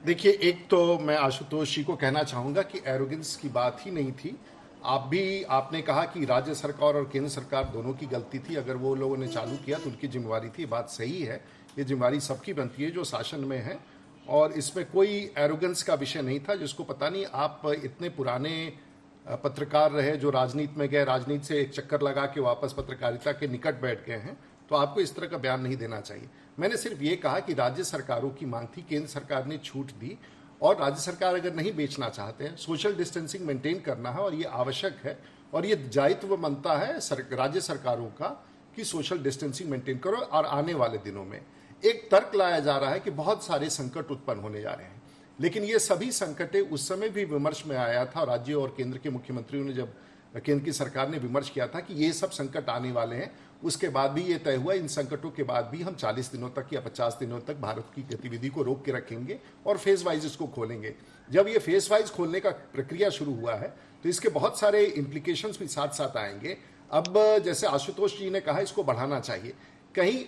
देखिए, एक तो मैं आशुतोष जी को कहना चाहूंगा कि एरोगेंस की बात ही नहीं थी। आपने कहा कि राज्य सरकार और केंद्र सरकार दोनों की गलती थी। अगर वो लोगों ने चालू किया तो उनकी जिम्मेवारी थी, बात सही है। ये जिम्मेवारी सबकी बनती है जो शासन में है, और इसमें कोई एरोगेंस का विषय नहीं था। जिसको पता नहीं, आप इतने पुराने पत्रकार रहे जो राजनीति में गए, राजनीति से एक चक्कर लगा के वापस पत्रकारिता के निकट बैठ गए हैं, तो आपको इस तरह का बयान नहीं देना चाहिए। मैंने सिर्फ ये कहा कि राज्य सरकारों की मांग थी, केंद्र सरकार ने छूट दी, और राज्य सरकार अगर नहीं बेचना चाहते हैं, सोशल डिस्टेंसिंग मेंटेन करना है और ये आवश्यक है, और ये दायित्व बनता है राज्य सरकारों का कि सोशल डिस्टेंसिंग मेंटेन करो। और आने वाले दिनों में एक तर्क लाया जा रहा है कि बहुत सारे संकट उत्पन्न होने जा रहे हैं, लेकिन ये सभी संकटें उस समय भी विमर्श में आया था। राज्य और केंद्र के मुख्यमंत्रियों ने, जब केंद्र की सरकार ने विमर्श किया था कि ये सब संकट आने वाले हैं, उसके बाद भी ये तय हुआ इन संकटों के बाद भी हम 40 दिनों तक या 50 दिनों तक भारत की गतिविधि को रोक के रखेंगे और फेज वाइज इसको खोलेंगे। जब ये फेज वाइज खोलने का प्रक्रिया शुरू हुआ है तो इसके बहुत सारे इंप्लीकेशंस भी साथ साथ आएंगे। अब जैसे आशुतोष जी ने कहा, इसको बढ़ाना चाहिए। कहीं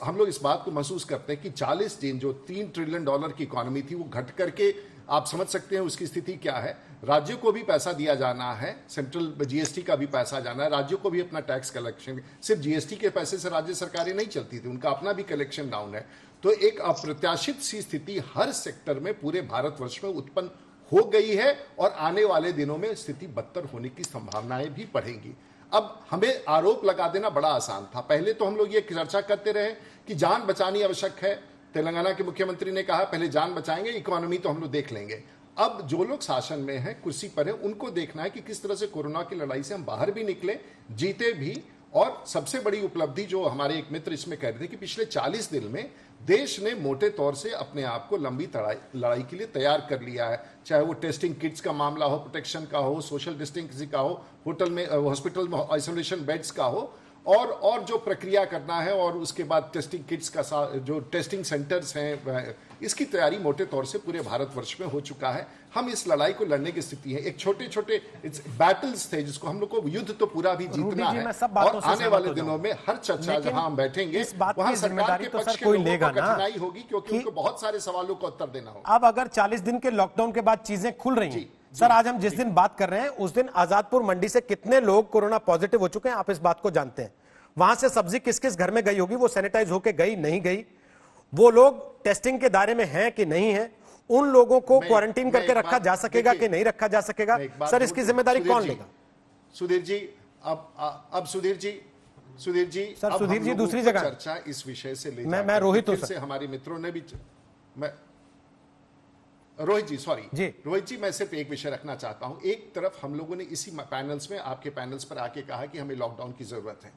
हम लोग इस बात को महसूस करते हैं कि 40 दिन जो $3 ट्रिलियन की इकोनॉमी थी, वो घट करके आप समझ सकते हैं उसकी स्थिति क्या है। राज्यों को भी पैसा दिया जाना है, सेंट्रल जीएसटी का भी पैसा जाना है, राज्यों को भी अपना टैक्स कलेक्शन, सिर्फ जीएसटी के पैसे से राज्य सरकारें नहीं चलती थी, उनका अपना भी कलेक्शन डाउन है। तो एक अप्रत्याशित सी स्थिति हर सेक्टर में पूरे भारतवर्ष में उत्पन्न हो गई है, और आने वाले दिनों में स्थिति बदतर होने की संभावनाएं भी बढ़ेंगी। अब हमें आरोप लगा देना बड़ा आसान था। पहले तो हम लोग ये चर्चा करते रहे कि जान बचानी आवश्यक है। तेलंगाना के मुख्यमंत्री ने कहा पहले जान बचाएंगे, इकोनॉमी तो हम लोग देख लेंगे। अब जो लोग शासन में हैं, कुर्सी पर हैं, उनको देखना है कि किस तरह से कोरोना की लड़ाई से हम बाहर भी निकले, जीते भी। और सबसे बड़ी उपलब्धि जो हमारे एक मित्र इसमें कह रहे थे कि पिछले 40 दिन में देश ने मोटे तौर से अपने आप को लंबी लड़ाई के लिए तैयार कर लिया है। चाहे वो टेस्टिंग किट्स का मामला हो, प्रोटेक्शन का हो, सोशल डिस्टेंसिंग का हो, हॉस्पिटल में आइसोलेशन बेड्स का हो, और जो प्रक्रिया करना है, और उसके बाद टेस्टिंग किट्स का जो टेस्टिंग सेंटर्स हैं, इसकी तैयारी मोटे तौर से पूरे भारतवर्ष में हो चुका है। हम इस लड़ाई को लड़ने की स्थिति है। एक छोटे छोटे बैटल्स थे जिसको हम लोग को युद्ध तो पूरा भी जीतना है, और आने वाले दिनों में हर चर्चा जहां हम बैठेंगे वहां सरकार के पक्ष के लोगों को कठिनाई होगी, क्योंकि उनको बहुत सारे सवालों का उत्तर देना होगा। अब अगर 40 दिन के लॉकडाउन के बाद चीजें खुल रही हैं, सर आज हम जिस दिन बात कर रहे हैं उस दिन आजादपुर मंडी से कितने लोग कोरोना पॉजिटिव हो चुके हैं, आप इस बात को जानते हैं। वहां से सब्जी किस किस घर में गई होगी, वो सैनिटाइज होके गई नहीं गई, वो लोग टेस्टिंग के दायरे में हैं कि नहीं है, उन लोगों को क्वारंटीन करके रखा जा सकेगा कि नहीं रखा जा सकेगा, सर इसकी जिम्मेदारी कौन लेगा? सुधीर जी, अब सुधीर जी सर, सुधीर जी दूसरी जगह चर्चा इस विषय से ले, मैं रोहित हूं से हमारे मित्रों ने भी, रोहित जी, मैं सिर्फ एक विषय रखना चाहता हूं। एक तरफ हम लोगों ने इसी पैनल्स में, आपके पैनल्स पर आके कहा कि हमें लॉकडाउन की जरूरत है,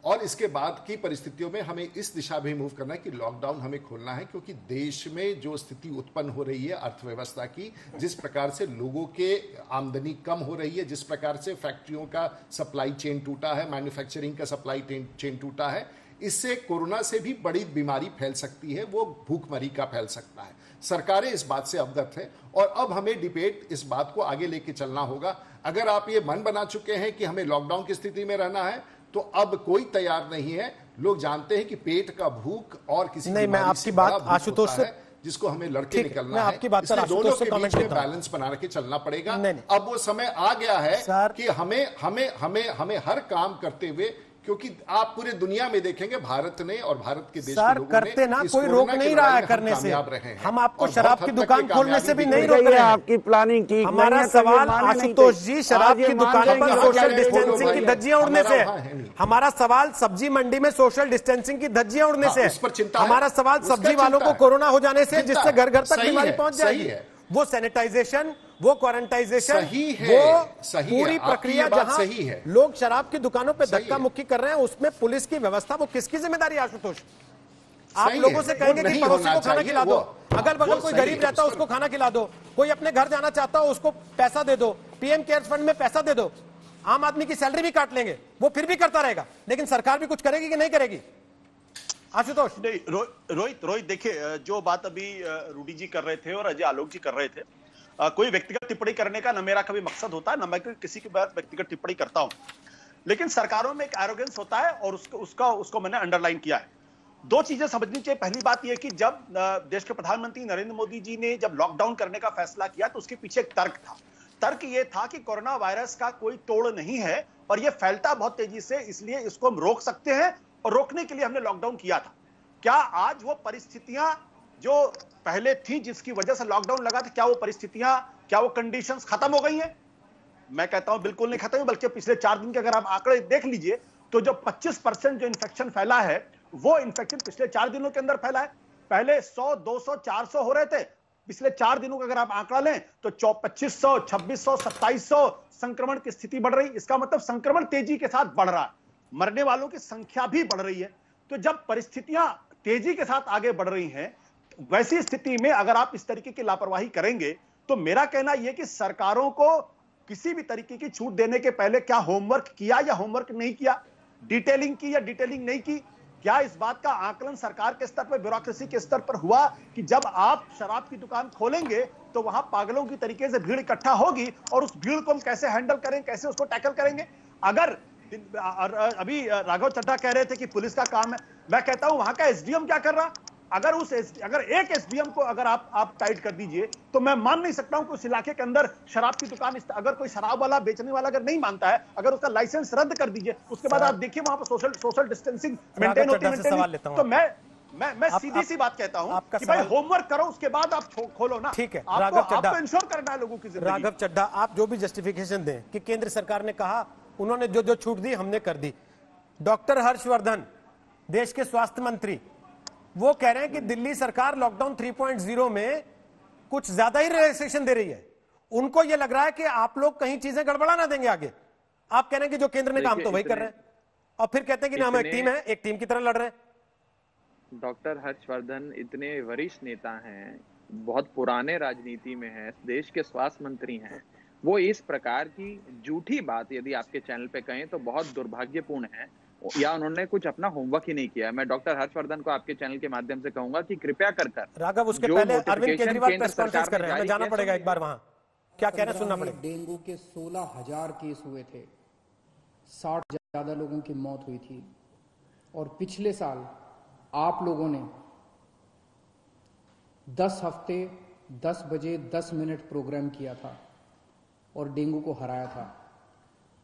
और इसके बाद की परिस्थितियों में हमें इस दिशा में मूव करना है कि लॉकडाउन हमें खोलना है, क्योंकि देश में जो स्थिति उत्पन्न हो रही है अर्थव्यवस्था की, जिस प्रकार से लोगों के आमदनी कम हो रही है, जिस प्रकार से फैक्ट्रियों का सप्लाई चेन टूटा है, मैन्युफैक्चरिंग का सप्लाई चेन टूटा है, इससे कोरोना से भी बड़ी बीमारी फैल सकती है, वो भूखमरी का फैल सकता है। सरकारें इस बात से अवगत है, और अब हमें डिबेट इस बात को आगे लेके चलना होगा। अगर आप ये मन बना चुके हैं कि हमें लॉकडाउन की स्थिति में रहना है, तो अब कोई तैयार नहीं है। लोग जानते हैं कि पेट का भूख और किसी नहीं, मैं आपकी बात आशुतोष से, जिसको हमें लड़के निकलना है, आपकी बात इसलिए दोनों के बीच में बैलेंस बना के चलना पड़ेगा। अब वो समय आ गया है कि हमें हर काम करते हुए, क्योंकि आप पूरे दुनिया में देखेंगे भारत ने और भारत के देश के लोगों करते ना, कोई रोक नहीं रहा है करने से। हम आपको शराब की दुकान खोलने से भी नहीं रोक रहे हैं, आपकी प्लानिंग ठीक। हमारा सवाल आशुतोष जी, शराब की दुकान पर सोशल डिस्टेंसिंग की धज्जियां उड़ने से है। हमारा सवाल सब्जी मंडी में सोशल डिस्टेंसिंग की धज्जियां उड़ने से है। हमारा सवाल सब्जी वालों को कोरोना हो जाने से, जिससे घर घर तक बीमारी पहुंच जाएगी। वो सैनिटाइजेशन, वो क्वारंटाइजेशन, वो पूरी प्रक्रिया जहां सही है, लोग शराब की दुकानों पे धक्का मुक्की कर रहे हैं, उसमें पुलिस की व्यवस्था, वो किसकी जिम्मेदारी? आशुतोष, आप लोगों से कहेंगे कि पड़ोसी को खाना खिला दो, अगल बगल कोई गरीब रहता है उसको खाना खिला दो, कोई अपने घर जाना चाहता हो उसको पैसा दे दो, पीएम केयर्स फंड में पैसा दे दो, आम आदमी की सैलरी भी काट लेंगे, वो फिर भी करता रहेगा। लेकिन सरकार भी कुछ करेगी कि नहीं करेगी? आशुतोष नहीं, रोहित देखिए, जो बात अभी रूडी जी कर रहे थे और अजय आलोक जी कर रहे थे, कोई व्यक्तिगत टिप्पणी करने का न मेरा कभी मकसद होता है, न मैं किसी के बात व्यक्तिगत टिप्पणी करता हूं। लेकिन सरकारों में एक एरोगेंस होता है, और उसको मैंने अंडरलाइन किया है। दो चीजें समझनी चाहिए। पहली बात यह कि जब देश के प्रधानमंत्री नरेंद्र मोदी जी ने जब लॉकडाउन करने का फैसला किया तो उसके पीछे एक तर्क था। तर्क यह था कि कोरोना वायरस का कोई तोड़ नहीं है और यह फैलता बहुत तेजी से, इसलिए इसको हम रोक सकते हैं और रोकने के लिए हमने लॉकडाउन किया था। क्या आज वो परिस्थितियां जो पहले थी जिसकी वजह से लॉकडाउन लगा था, क्या वो परिस्थितियां, क्या वो कंडीशंस खत्म हो गई हैं? मैं कहता हूं बिल्कुल नहीं खत्म, बल्कि पिछले 4 दिन के अगर आप आंकड़े देख लीजिए तो जो 25% जो इन्फेक्शन फैला है वो इन्फेक्शन पिछले 4 दिनों के अंदर फैला है। पहले 100, 200, 400 हो रहे थे, पिछले 4 दिनों का अगर आप आंकड़ा लें तो 2500, 2600, 2700 संक्रमण की स्थिति बढ़ रही। इसका मतलब संक्रमण तेजी के साथ बढ़ रहा है, मरने वालों की संख्या भी बढ़ रही है। तो जब परिस्थितियां तेजी के साथ आगे बढ़ रही हैं, वैसी स्थिति में अगर आप इस तरीके की लापरवाही करेंगे तो मेरा कहना यह कि सरकारों को किसी भी तरीके की छूट देने के पहले क्या होमवर्क किया या होमवर्क नहीं किया, डिटेलिंग की या डिटेलिंग नहीं की, क्या इस बात का आकलन सरकार के स्तर पर, ब्यूरोक्रेसी के स्तर पर हुआ कि जब आप शराब की दुकान खोलेंगे तो वहां पागलों की तरीके से भीड़ इकट्ठा होगी और उस भीड़ को हम कैसे हैंडल करें, कैसे उसको टैकल करेंगे। अगर अभी राघव चड्ढा कह रहे थे कि पुलिस का काम है, मैं कहता हूं वहां का एसडीएम क्या कर रहा। अगर एक एसडीएम को अगर आप टाइट कर दीजिए तो मैं मान नहीं सकता हूं कि उस इलाके के अंदर शराब की दुकान, अगर कोई शराब वाला, बेचने वाला अगर नहीं मानता है, अगर उसका लाइसेंस रद्द कर दीजिए, उसके बाद आप देखिए वहां पर सोशल डिस्टेंसिंग मेंटेन होती है। तो मैं सीधी सी बात कहता हूं कि भाई होमवर्क करो, उसके बाद आप खोलो ना। ठीक है, आपको इंश्योर करना है लोगों की जिंदगी। राघव चड्ढा, आप जो भी जस्टिफिकेशन दें कि केंद्र सरकार ने कहा, उन्होंने जो छूट दी हमने कर दी। डॉक्टर हर्षवर्धन, देश के स्वास्थ्य मंत्री, वो कह रहे हैं कि दिल्ली सरकार लॉकडाउन 3.0 में कुछ ज्यादा ही रिलैक्सेशन दे रही है। उनको यह लग रहा है कि आप लोग कहीं चीजें गड़बड़ा ना देंगे आगे। आप कह रहे हैं कि जो केंद्र ने काम तो वही कर रहे हैं, और फिर कहते हैं कि ना हम एक टीम है, एक टीम की तरह लड़ रहे हैं। डॉक्टर हर्षवर्धन इतने वरिष्ठ नेता हैं, बहुत पुराने राजनीति में हैं, देश के स्वास्थ्य मंत्री हैं, वो इस प्रकार की झूठी बात यदि आपके चैनल पे कहें तो बहुत दुर्भाग्यपूर्ण है, या उन्होंने कुछ अपना होमवर्क ही नहीं किया। मैं डॉक्टर हर्षवर्धन को आपके चैनल के माध्यम से कहूंगा कि कृपया कर राघव, उसके पहले अरविंद केजरीवाल प्रेस कॉन्फ्रेंस कर रहे हैं, हमें जाना पड़ेगा एक बार वहां, क्या कह रहे हैं सुनना पड़ेगा। डेंगू के 16,000 केस हुए थे, 60 ज्यादा लोगों की मौत हुई थी, और पिछले साल आप लोगों ने 10 हफ्ते 10 बजे 10 मिनट प्रोग्राम किया था और डेंगू को हराया था।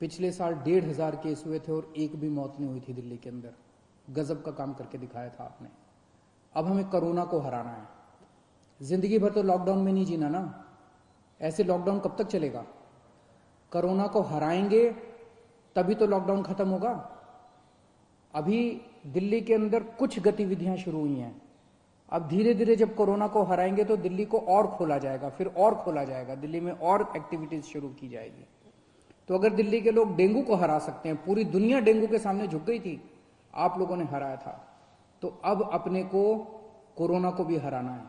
पिछले साल 1,500 केस हुए थे और एक भी मौत नहीं हुई थी दिल्ली के अंदर। गजब का काम करके दिखाया था आपने। अब हमें कोरोना को हराना है। जिंदगी भर तो लॉकडाउन में नहीं जीना ना, ऐसे लॉकडाउन कब तक चलेगा। कोरोना को हराएंगे तभी तो लॉकडाउन खत्म होगा। अभी दिल्ली के अंदर कुछ गतिविधियां शुरू हुई हैं, अब धीरे धीरे जब कोरोना को हराएंगे तो दिल्ली को और खोला जाएगा, फिर और खोला जाएगा, दिल्ली में और एक्टिविटीज शुरू की जाएगी। तो अगर दिल्ली के लोग डेंगू को हरा सकते हैं, पूरी दुनिया डेंगू के सामने झुक गई थी, आप लोगों ने हराया था, तो अब अपने को कोरोना को भी हराना है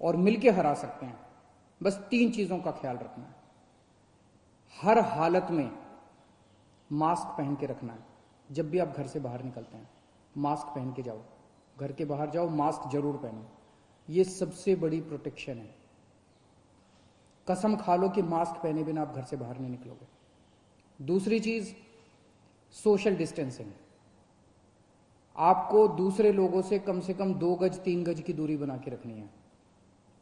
और मिलके हरा सकते हैं। बस 3 चीजों का ख्याल रखना है। हर हालत में मास्क पहन के रखना है। जब भी आप घर से बाहर निकलते हैं मास्क पहन के जाओ, घर के बाहर जाओ मास्क जरूर पहनो, ये सबसे बड़ी प्रोटेक्शन है। कसम खा लो कि मास्क पहने बिना आप घर से बाहर नहीं निकलोगे। दूसरी चीज, सोशल डिस्टेंसिंग। आपको दूसरे लोगों से कम 2 गज 3 गज की दूरी बना के रखनी है।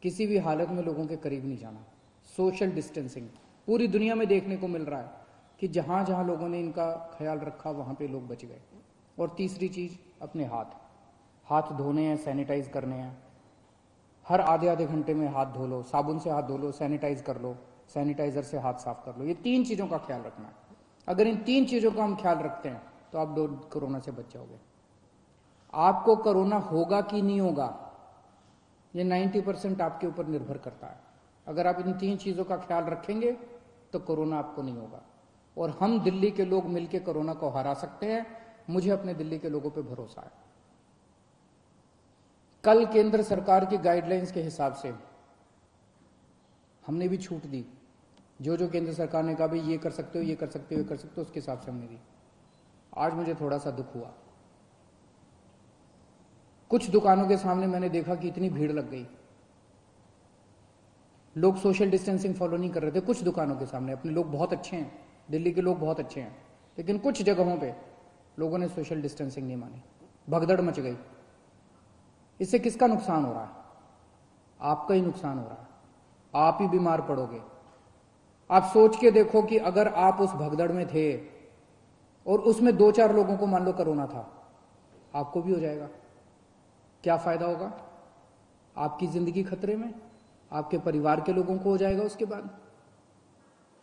किसी भी हालत में लोगों के करीब नहीं जाना। सोशल डिस्टेंसिंग पूरी दुनिया में देखने को मिल रहा है कि जहां जहां लोगों ने इनका ख्याल रखा वहां पे लोग बच गए। और तीसरी चीज, अपने हाथ धोने हैं, सैनिटाइज करने हैं। हर आधे घंटे में हाथ धो लो, साबुन से हाथ धो लो, सैनिटाइज कर लो, सैनिटाइजर से हाथ साफ कर लो। ये 3 चीजों का ख्याल रखना है। अगर इन 3 चीजों का हम ख्याल रखते हैं तो आप कोरोना से बच जाओगे। आपको कोरोना होगा कि नहीं होगा, ये 90% आपके ऊपर निर्भर करता है। अगर आप इन 3 चीजों का ख्याल रखेंगे तो कोरोना आपको नहीं होगा, और हम दिल्ली के लोग मिलकर कोरोना को हरा सकते हैं। मुझे अपने दिल्ली के लोगों पे भरोसा है। कल केंद्र सरकार की गाइडलाइंस के हिसाब से हमने भी छूट दी। जो केंद्र सरकार ने कहा भाई ये कर सकते हो, ये कर सकते हो, ये कर सकते हो, उसके हिसाब से हमने दी। आज मुझे थोड़ा सा दुख हुआ। कुछ दुकानों के सामने मैंने देखा कि इतनी भीड़ लग गई, लोग सोशल डिस्टेंसिंग फॉलो नहीं कर रहे थे। कुछ दुकानों के सामने, अपने लोग बहुत अच्छे हैं, दिल्ली के लोग बहुत अच्छे हैं, लेकिन कुछ जगहों पे लोगों ने सोशल डिस्टेंसिंग नहीं मानी, भगदड़ मच गई। इससे किसका नुकसान हो रहा है? आपका ही नुकसान हो रहा है, आप ही बीमार पड़ोगे। आप सोच के देखो कि अगर आप उस भगदड़ में थे और उसमें 2-4 लोगों को मान लो कोरोना था, आपको भी हो जाएगा, क्या फायदा होगा? आपकी जिंदगी खतरे में, आपके परिवार के लोगों को हो जाएगा उसके बाद।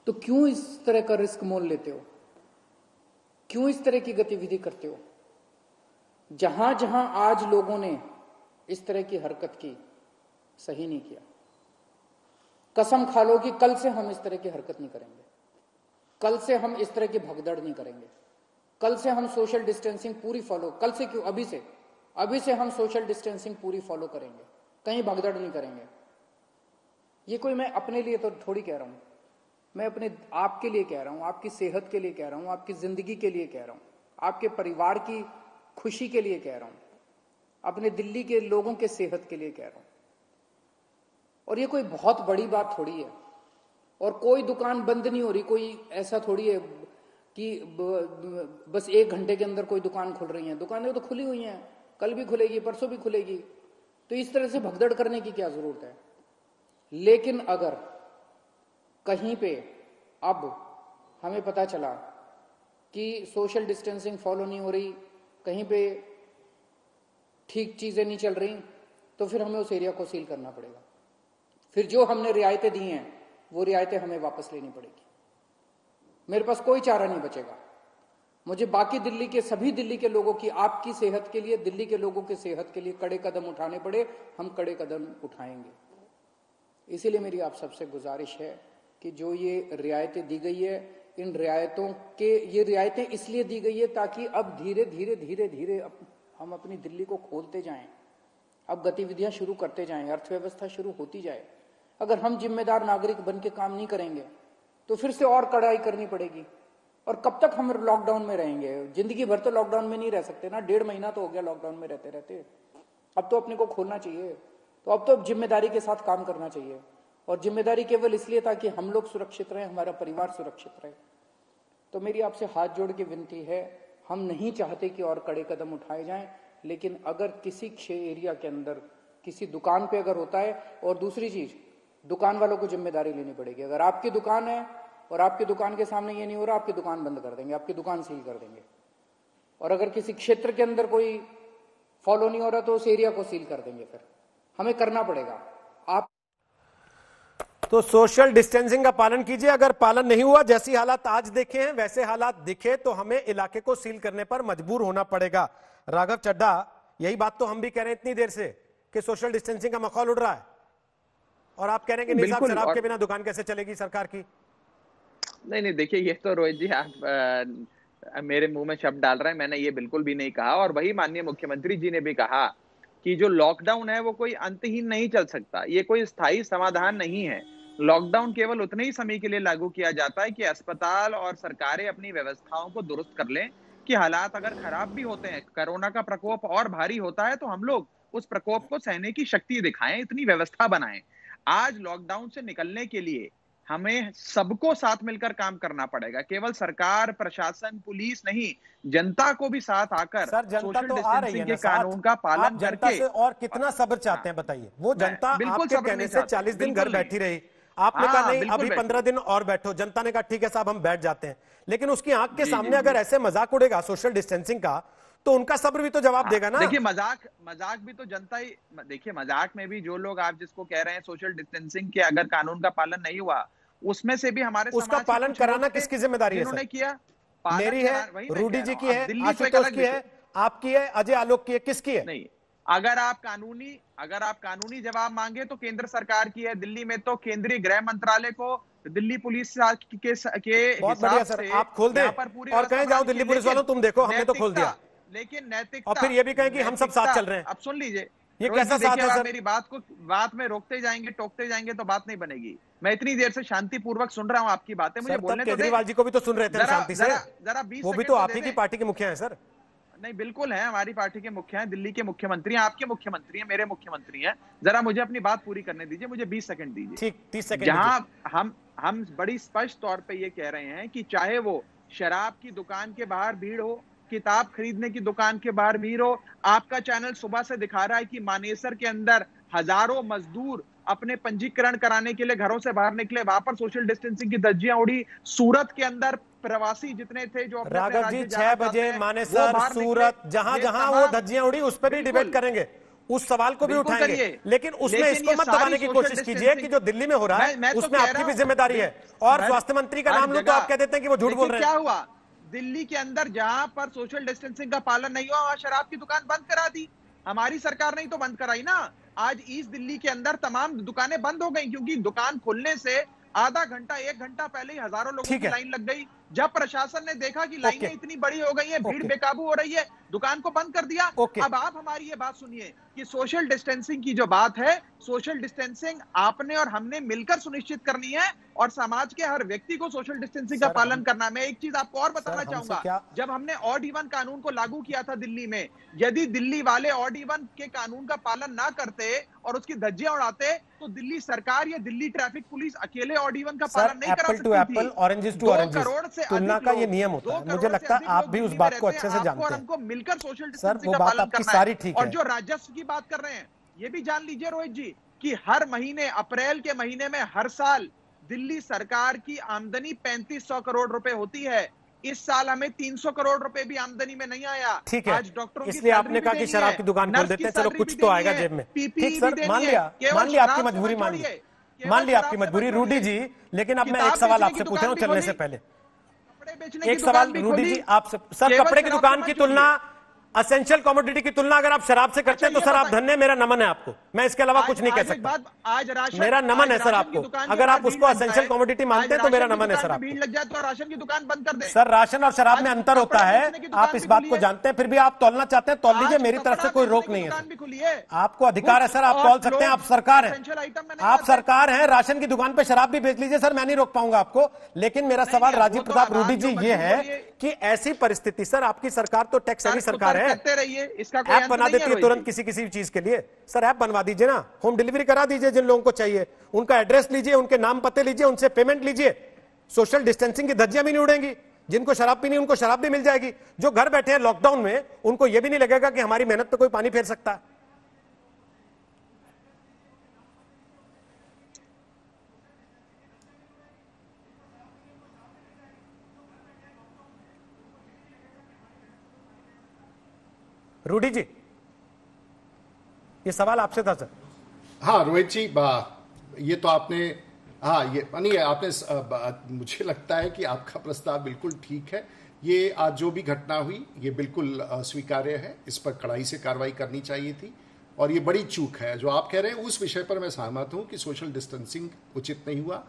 तो क्यों इस तरह का रिस्क मोल लेते हो? क्यों इस तरह की गतिविधि करते हो? जहां जहां आज लोगों ने इस तरह की हरकत की, सही नहीं किया। कसम खा लो कि कल से हम इस तरह की हरकत नहीं करेंगे, कल से हम इस तरह की भगदड़ नहीं करेंगे, कल से हम सोशल डिस्टेंसिंग पूरी फॉलो, कल से क्यों, अभी से हम सोशल डिस्टेंसिंग पूरी फॉलो करेंगे, कहीं भगदड़ नहीं करेंगे। ये कोई मैं अपने लिए तो थोड़ी कह रहा हूं, मैं अपने आपके लिए कह रहा हूं, आपकी सेहत के लिए कह रहा हूं, आपकी जिंदगी के लिए कह रहा हूं, आपके परिवार की खुशी के लिए कह रहा हूं, अपने दिल्ली के लोगों के सेहत के लिए कह रहा हूं। और ये कोई बहुत बड़ी बात थोड़ी है, और कोई दुकान बंद नहीं हो रही, कोई ऐसा थोड़ी है कि बस 1 घंटे के अंदर कोई दुकान खुल रही है। दुकानें तो खुली हुई हैं, कल भी खुलेगी, परसों भी खुलेगी। तो इस तरह से भगदड़ करने की क्या जरूरत है? लेकिन अगर कहीं पे अब हमें पता चला कि सोशल डिस्टेंसिंग फॉलो नहीं हो रही, कहीं पे ठीक चीजें नहीं चल रही, तो फिर हमें उस एरिया को सील करना पड़ेगा। फिर जो हमने रियायतें दी हैं वो रियायतें हमें वापस लेनी पड़ेगी। मेरे पास कोई चारा नहीं बचेगा। मुझे बाकी दिल्ली के, सभी दिल्ली के लोगों की, आपकी सेहत के लिए, दिल्ली के लोगों की सेहत के लिए कड़े कदम उठाने पड़े, हम कड़े कदम उठाएंगे। इसीलिए मेरी आप सबसे गुजारिश है कि जो ये रियायतें दी गई है, इन रियायतों के, ये रियायतें इसलिए दी गई है ताकि अब धीरे धीरे हम अपनी दिल्ली को खोलते जाएं, अब गतिविधियां शुरू करते जाएं, अर्थव्यवस्था शुरू होती जाए। अगर हम जिम्मेदार नागरिक बन के काम नहीं करेंगे तो फिर से और कड़ाई करनी पड़ेगी। और कब तक हम लॉकडाउन में रहेंगे? जिंदगी भर तो लॉकडाउन में नहीं रह सकते ना, 1.5 महीना तो हो गया लॉकडाउन में रहते रहते। अब तो अपने को खोलना चाहिए, तो अब तो जिम्मेदारी के साथ काम करना चाहिए। और जिम्मेदारी केवल इसलिए ताकि हम लोग सुरक्षित रहें, हमारा परिवार सुरक्षित रहे। तो मेरी आपसे हाथ जोड़ के विनती है, हम नहीं चाहते कि और कड़े कदम उठाए जाएं, लेकिन अगर किसी एरिया के अंदर किसी दुकान पे अगर होता है, और दूसरी चीज, दुकान वालों को जिम्मेदारी लेनी पड़ेगी। अगर आपकी दुकान है और आपकी दुकान के सामने ये नहीं हो रहा, आपकी दुकान बंद कर देंगे, आपकी दुकान सील कर देंगे। और अगर किसी क्षेत्र के अंदर कोई फॉलो नहीं हो रहा तो उस एरिया को सील कर देंगे। फिर हमें करना पड़ेगा। आप तो सोशल डिस्टेंसिंग का पालन कीजिए। अगर पालन नहीं हुआ, जैसी हालात आज देखे हैं वैसे हालात दिखे, तो हमें इलाके को सील करने पर मजबूर होना पड़ेगा। राघव चड्ढा, यही बात तो हम भी कह रहे हैं इतनी देर से कि सोशल डिस्टेंसिंग का मखौल उड़ रहा है, और आप कह रहे हैं कि नहीं साहब, शराब के बिना दुकान कैसे चलेगी सरकार की? नहीं, देखिए, ये तो रोहित जी आप मेरे मुंह में शब्द डाल रहे हैं। मैंने ये बिल्कुल भी नहीं कहा। और वही माननीय मुख्यमंत्री जी ने भी कहा कि जो लॉकडाउन है वो कोई अंतहीन नहीं चल सकता, ये कोई स्थायी समाधान नहीं है। लॉकडाउन केवल उतने ही समय के लिए लागू किया जाता है कि अस्पताल और सरकारें अपनी व्यवस्थाओं को दुरुस्त कर लें, कि हालात अगर खराब भी होते हैं, कोरोना का प्रकोप और भारी होता है, तो हम लोग उस प्रकोप को सहने की शक्ति दिखाएं, इतनी व्यवस्था बनाएं। आज लॉकडाउन से निकलने के लिए हमें सबको साथ मिलकर काम करना पड़ेगा। केवल सरकार, प्रशासन, पुलिस नहीं, जनता को भी साथ आकर सोशल डिस्टेंसिंग के कानून का पालन करके। और कितना सब्र चाहते हैं बताइए? वो जनता आपके कहने से 40 दिन घर बैठी रही, आपने कहा नहीं अभी 15 दिन और बैठो, जनता ने कहा ठीक है साहब हम बैठ जाते हैं। लेकिन उसकी आंख के सामने अगर ऐसे मजाक उड़ेगा सोशल डिस्टेंसिंग का, तो उनका सब्र भी तो जवाब देगा ना। देखिए, मजाक भी तो जनता ही, देखिए मजाक में भी जो लोग आप जिसको कह रहे हैं सोशल डिस्टेंसिंग के अगर कानून का पालन नहीं हुआ, उसमें से भी हमारे उसका पालन कराना किसकी जिम्मेदारी है? उन्होंने किया, मेरी है, रूडी जी की है, आशुतोष की है, आपकी है, अजय आलोक की है, किसकी है? नहीं, अगर आप कानूनी जवाब मांगे तो केंद्र सरकार की है। दिल्ली में तो केंद्रीय गृह मंत्रालय को दिल्ली पुलिस के बहुत बढ़िया सर, आप खोल दें और कहें जाओ दिल्ली पुलिस वालों तुम देखो, हमने तो खोल दिया। लेकिन नैतिकता, और फिर ये भी कहें कि हम सब साथ चल रहे हैं। अब सुन लीजिए, ये कैसा साथ है सर? मेरी बात में रोकते जाएंगे, टोकते जाएंगे तो बात नहीं बनेगी। मैं इतनी देर से शांतिपूर्वक सुन रहा हूं आपकी बातें, मुझे बोलने तो केजरीवाल जी को भी तो सुन रहे थे शांति से, जरा 20 वो भी तो आप ही की पार्टी के मुखिया हैं सर। नहीं, बिल्कुल है, हमारी पार्टी के मुखिया हैं, दिल्ली के मुख्यमंत्री हैं, आपके मुख्यमंत्री हैं, मेरे मुख्यमंत्री हैं। जरा मुझे अपनी बात पूरी करने दीजिए, मुझे 20 सेकंड दीजिए। ठीक, 30 सेकंड। जहां हम बड़ी स्पष्ट तौर पे ये कह रहे हैं कि चाहे वो शराब की दुकान के बाहर भीड़ हो, किताब खरीदने की दुकान के बाहर भीड़ हो। आपका चैनल सुबह से दिखा रहा है कि मानेसर के अंदर हजारों मजदूर अपने पंजीकरण कराने के लिए घरों से बाहर निकले, वहां पर सोशल डिस्टेंसिंग की धज्जियां उड़ी। सूरत के अंदर प्रवासी जितने थे जो अपने राघव जी 6 बजे मानेसर, सूरत, जहां जहां वो धज्जियां उड़ी उस पर भी डिबेट करेंगे, उस सवाल को भी उठाएंगे, लेकिन उसमें इसको मत दबाने की कोशिश कीजिए कि जो दिल्ली में हो रहा है उसमें आपकी भी जिम्मेदारी है। और स्वास्थ्य मंत्री का नाम लो तो आप कह देते हैं कि वो झूठ बोल रहे हैं। क्या हुआ दिल्ली के अंदर जहां पर सोशल डिस्टेंसिंग का पालन नहीं हुआ वहां शराब की दुकान बंद करा दी। हमारी सरकार ने तो बंद कराई ना। आज ईस्ट दिल्ली के अंदर तमाम दुकानें बंद हो गई क्योंकि दुकान खुलने से आधा घंटा 1 घंटा पहले ही हजारों लोगों की लाइन लग गई। जब प्रशासन ने देखा कि लाइनें इतनी बड़ी हो गई है, भीड़ बेकाबू हो रही है, दुकान को बंद कर दिया। अब आप हमारी ये बात सुनिए कि सोशल डिस्टेंसिंग की जो बात है, सोशल डिस्टेंसिंग आपने और हमने मिलकर सुनिश्चित करनी है और समाज के हर व्यक्ति को सोशल डिस्टेंसिंग का पालन करना है। मैं एक चीज आपको और बताना चाहूंगा, जब हमने ऑड इवन कानून को लागू किया था दिल्ली में, यदि दिल्ली वाले ऑड इवन के कानून का पालन ना करते और उसकी धज्जियां उड़ाते तो दिल्ली सरकार या दिल्ली ट्रैफिक पुलिस अकेले ऑड इवन का पालन नहीं करा सकती थी। ऑरेंजेस टू ऑरेंजेस तुलना का ये नियम होता है। मुझे लगता है आप भी उस बात को अच्छे से जानते हैं। हमको मिलकर सोशल सर डिस्टेंसिंग वो का बात पालन आपकी करना सारी है। ठीक और है। जो राजस्व की बात कर रहे हैं ये भी जान लीजिए रोहित जी कि हर महीने अप्रैल के महीने में हर साल दिल्ली सरकार की आमदनी 3500 करोड़ रुपए होती है। इस साल हमें 300 करोड़ रुपए भी आमदनी में नहीं आया। ठीक है, आज डॉक्टरों इसलिए आपने कहा कि शराब की दुकान खोल देते हैं, चलो कुछ तो आएगा जेब में। ठीक सर, मान लिया आपकी मजबूरी, मान लिया आपकी मजबूरी रूडी जी। लेकिन अब मैं एक सवाल आपसे पूछ रहा हूं चलने से पहले, एक सवाल रूडी जी आपसे। सर कपड़े की दुकान की तुलना, असेंशियल कमोडिटी की तुलना अगर आप शराब से करते हैं तो सर आप धन्य, मेरा नमन है आपको। मैं इसके अलावा कुछ नहीं कह सकता। आज राशन, मेरा नमन है सर आपको। अगर आप उसको असेंशियल कमोडिटी मानते हैं तो मेरा नमन है सर आपको। भीड़ लग जाए तो राशन की दुकान बंद कर दें। सर राशन और शराब में अंतर होता है, आप इस बात को जानते हैं, फिर भी आप तौलना चाहते हैं तौल लीजिए, मेरी तरफ से कोई रोक नहीं है। आपको अधिकार है सर, आप तौल सकते हैं, आप सरकार है, आप सरकार हैं। राशन की दुकान पे शराब भी बेच लीजिए सर, मैं नहीं रोक पाऊंगा आपको। लेकिन मेरा सवाल राजीव प्रताप रूडी जी ये है कि ऐसी परिस्थिति, सर आपकी सरकार तो टैक्स हेवी सरकार है, ऐप बना देती है तुरंत किसी किसी चीज के लिए। सर ऐप बनवा दीजिए ना, होम डिलीवरी करा दीजिए जिन लोगों को चाहिए, उनका एड्रेस लीजिए, उनके नाम पते लीजिए, उनसे पेमेंट लीजिए। सोशल डिस्टेंसिंग की धज्जियां भी नहीं उड़ेंगी। जिनको शराब पीनी उनको शराब भी मिल जाएगी। जो घर बैठे हैं लॉकडाउन में उनको यह भी नहीं लगेगा कि हमारी मेहनत पे कोई पानी फेर सकता है। रूडी जी ये सवाल आपसे था सर। हाँ रोहित जी, ये तो आपने, हाँ ये नहीं आपने, मुझे लगता है कि आपका प्रस्ताव बिल्कुल ठीक है। ये आज जो भी घटना हुई ये बिल्कुल स्वीकार्य है, इस पर कड़ाई से कार्रवाई करनी चाहिए थी और ये बड़ी चूक है। जो आप कह रहे हैं उस विषय पर मैं सहमत हूं कि सोशल डिस्टेंसिंग उचित नहीं हुआ।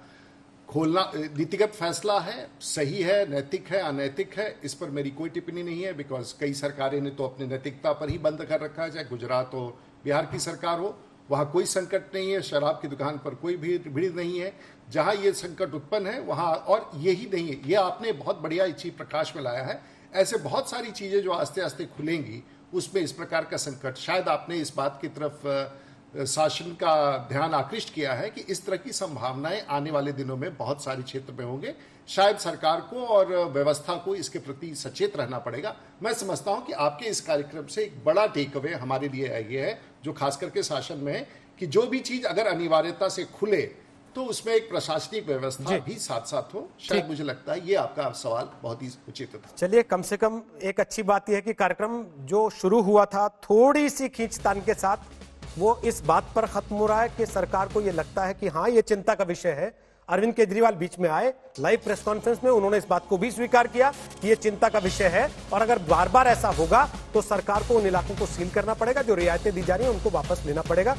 खोलना नीतिगत फैसला है, सही है, नैतिक है, अनैतिक है, इस पर मेरी कोई टिप्पणी नहीं है। बिकॉज कई सरकारें ने तो अपनी नैतिकता पर ही बंद कर रखा है, चाहे गुजरात हो, बिहार की सरकार हो, वहाँ कोई संकट नहीं है, शराब की दुकान पर कोई भीड़ नहीं है। जहाँ ये संकट उत्पन्न है वहाँ, और यही नहीं है, ये आपने बहुत बढ़िया इस चीज प्रकाश में लाया है। ऐसे बहुत सारी चीजें जो आस्ते आस्ते खुलेंगी उसमें इस प्रकार का संकट, शायद आपने इस बात की तरफ शासन का ध्यान आकृष्ट किया है कि इस तरह की संभावनाएं आने वाले दिनों में बहुत सारे क्षेत्र में होंगे। शायद सरकार को और व्यवस्था को इसके प्रति सचेत रहना पड़ेगा। मैं समझता हूं कि आपके इस कार्यक्रम से एक बड़ा टेक अवे हमारे लिए ये है, जो खास करके शासन में है, कि जो भी चीज अगर अनिवार्यता से खुले तो उसमें एक प्रशासनिक व्यवस्था भी साथ साथ हो। शायद मुझे लगता है ये आपका सवाल बहुत ही उचित था। चलिए, कम से कम एक अच्छी बात यह है कि कार्यक्रम जो शुरू हुआ था थोड़ी सी खींचतान के साथ, वो इस बात पर खत्म हो रहा है कि सरकार को यह लगता है कि हाँ ये चिंता का विषय है। अरविंद केजरीवाल बीच में आए लाइव प्रेस कॉन्फ्रेंस में, उन्होंने इस बात को भी स्वीकार किया कि ये चिंता का विषय है और अगर बार बार ऐसा होगा तो सरकार को उन इलाकों को सील करना पड़ेगा, जो रियायतें दी जा रही हैं उनको वापस लेना पड़ेगा।